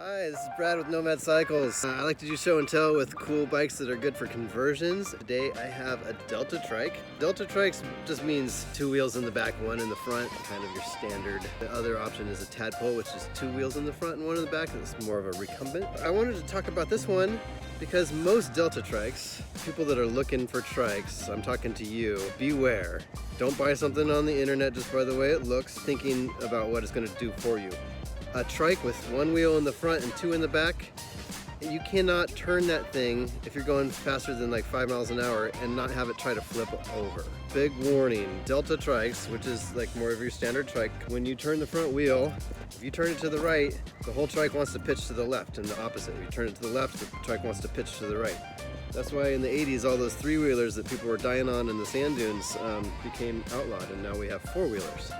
Hi, this is Brad with Nomad Cycles. I like to do show and tell with cool bikes that are good for conversions. Today I have a Delta Trike. Delta Trikes just means two wheels in the back, one in the front, kind of your standard. The other option is a tadpole, which is two wheels in the front and one in the back. That's more of a recumbent. I wanted to talk about this one because most Delta Trikes, people that are looking for trikes, I'm talking to you, beware. Don't buy something on the internet just by the way it looks, thinking about what it's going to do for you. A trike with one wheel in the front and two in the back, you cannot turn that thing if you're going faster than like 5 miles an hour and not have it try to flip over. Big warning, Delta Trikes, which is like more of your standard trike, when you turn the front wheel, if you turn it to the right, the whole trike wants to pitch to the left, and the opposite. If you turn it to the left, the trike wants to pitch to the right. That's why in the 80s, all those three-wheelers that people were dying on in the sand dunes became outlawed, and now we have four-wheelers.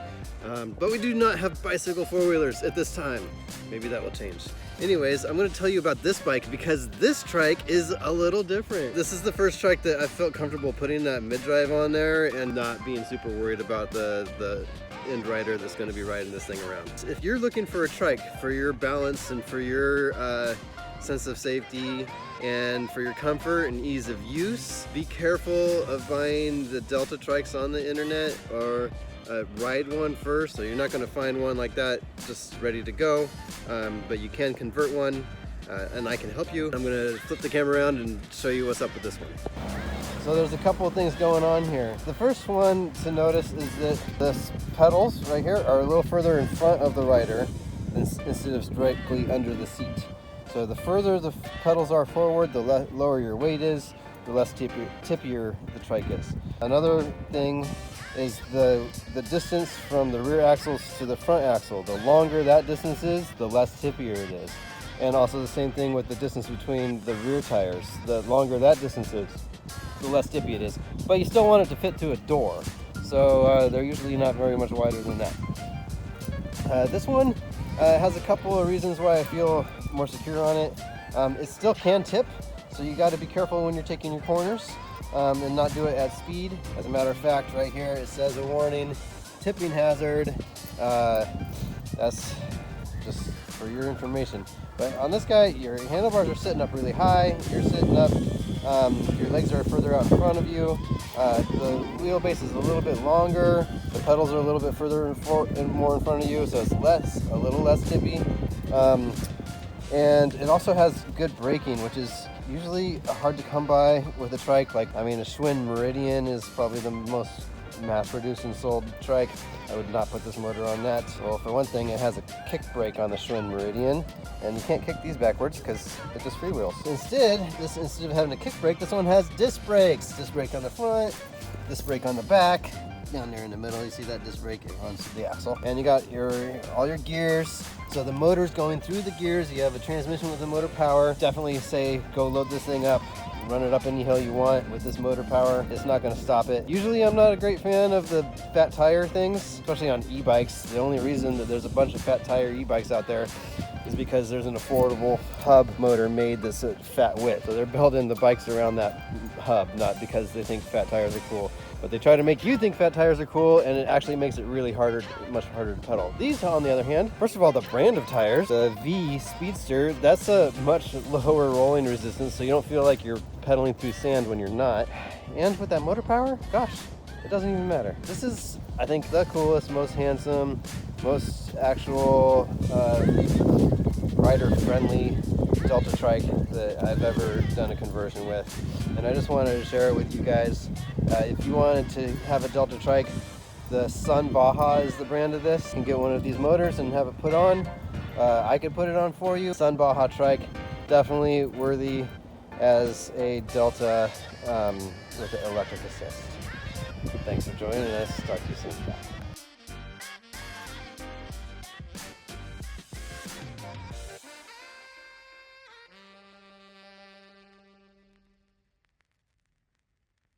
But we do not have bicycle four-wheelers at this time. Maybe that will change. Anyways, I'm going to tell you about this bike because this trike is a little different. This is the first trike that I felt comfortable putting that mid-drive on there and not being super worried about the end rider that's going to be riding this thing around. If you're looking for a trike for your balance and for your sense of safety and for your comfort and ease of use, be careful of buying the Delta Trikes on the internet, or ride one first. So you're not going to find one like that just ready to go, but you can convert one, and I can help you. I'm going to flip the camera around and show you what's up with this one. So there's a couple of things going on here. The first one to notice is that the pedals right here are a little further in front of the rider instead of directly under the seat. So the further the pedals are forward, the lower your weight is, the less tippier the trike is. Another thing is the distance from the rear axles to the front axle. The longer that distance is, the less tippier it is. And also the same thing with the distance between the rear tires. The longer that distance is, the less tippy it is. But you still want it to fit to a door. So they're usually not very much wider than that. This one has a couple of reasons why I feel more secure on it. It still can tip, so you got to be careful when you're taking your corners and not do it at speed. As a matter of fact, right here it says a warning, tipping hazard. That's just for your information. But on this guy, your handlebars are sitting up really high, you're sitting up, your legs are further out in front of you, the wheelbase is a little bit longer, the pedals are a little bit further and more in front of you, so it's a little less tippy. And it also has good braking, which is usually hard to come by with a trike. Like, I mean, a Schwinn Meridian is probably the most mass-produced and sold trike. I would not put this motor on that. Well, for one thing, it has a kick brake on the Schwinn Meridian, and you can't kick these backwards because it just freewheels. Instead of having a kick brake, this one has disc brakes. Disc brake on the front, disc brake on the back. Down there in the middle, you see that disc brake, it runs through the axle. And you got all your gears. So the motor's going through the gears. You have a transmission with the motor power. Definitely say go load this thing up, run it up any hill you want with this motor power. It's not going to stop it. Usually I'm not a great fan of the fat tire things, especially on e-bikes. The only reason that there's a bunch of fat tire e-bikes out there is because there's an affordable hub motor made that's a fat width. So they're building the bikes around that hub, not because they think fat tires are cool. But they try to make you think fat tires are cool, and it actually makes it really much harder to pedal. These, on the other hand, first of all, the brand of tires, the V Speedster, that's a much lower rolling resistance, so you don't feel like you're pedaling through sand when you're not. And with that motor power, gosh, it doesn't even matter. This is, I think, the coolest, most handsome, most actual rider-friendly Delta Trike that I've ever done a conversion with. And I just wanted to share it with you guys. If you wanted to have a Delta Trike, the Sun Baja is the brand of this. You can get one of these motors and have it put on. I could put it on for you. Sun Baja Trike, definitely worthy as a Delta with the electric assist. Thanks for joining us. Talk to you soon. Bye.